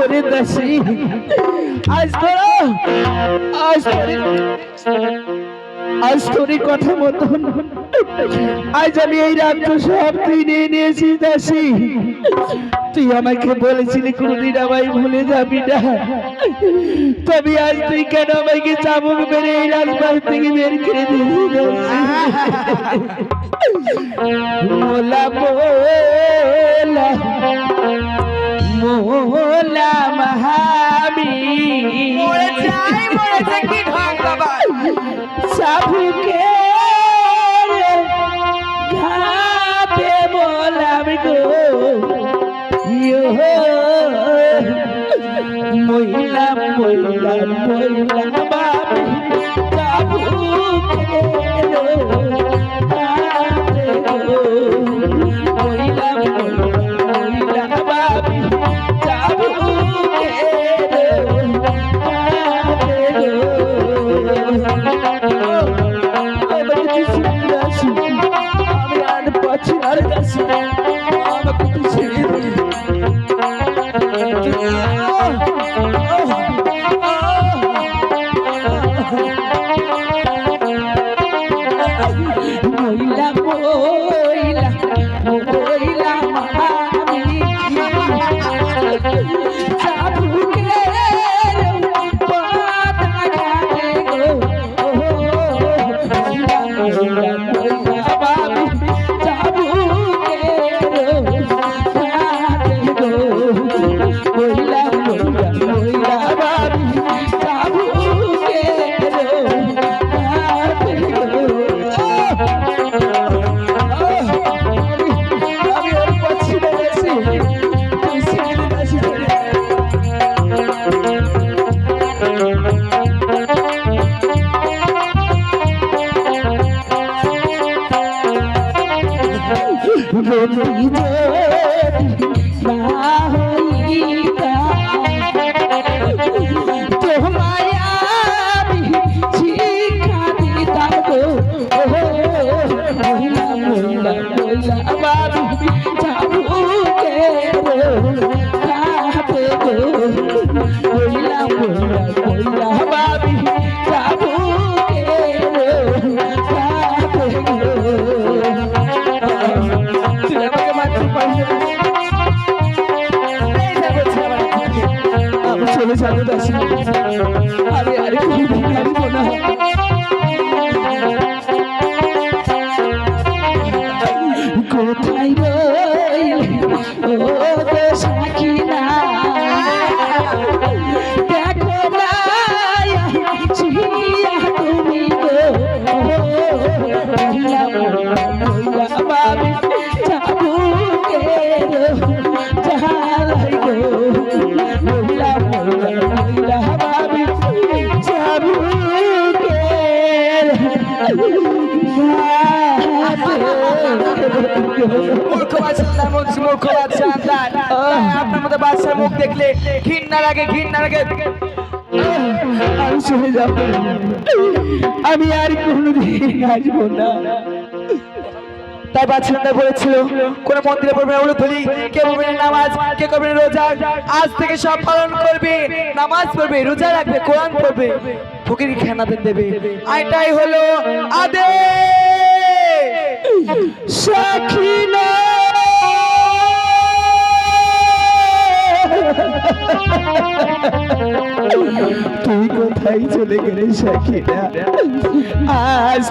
ওরে দাসী আজ তোর কথা মতন আজ আমি এই রাজ্য সব তুই নিয়ে নিয়েছিস দাসী। তুই আমাকে বলেছিলি কোনদিন আমায় ভুলে যাবি না, তবে আজ তুই কেন আমাকে চাবুক মেরে এই রাজবাড়ি থেকে বের করে দিয়েছিস? মোলা মোলা মোলা মাহাবি সাবুকে ঘাতে মোলাম গো মহিলা মহিলা মহিলা বাবি সাবুকে ঘাতে গো মহিলা মহিলা বাবি সাবুকে চলে যাবো দাসী, আমি আর কোনদিন আসবো না। কোথায় রইলে ও সাকিনা দেখো তুমি গো বাবি চাবুকে জালাই গো মহিলা মহিলা বাবি চাবুকে আপনার মতো বাচ্চার মুখ দেখলে ঘৃণা লাগে আমি চলে যাব, আমি আর কোনদিন আসবো না। তাই বাচ্চাটা বলেছিল কোন মন্দিরে পড়বে না উলুধ্বনি, কে পড়বে না নামাজ, কে করবে না রোজা। আজ থেকে সব পালন করবে, নামাজ পড়বে, রোজা রাখবে, কোরআন পড়বে, ফকির খানাদের দেবে। এটাই হলো আদেশ। সাকিনা তুই কোথায় চলে গেলে সাকিনা? আজ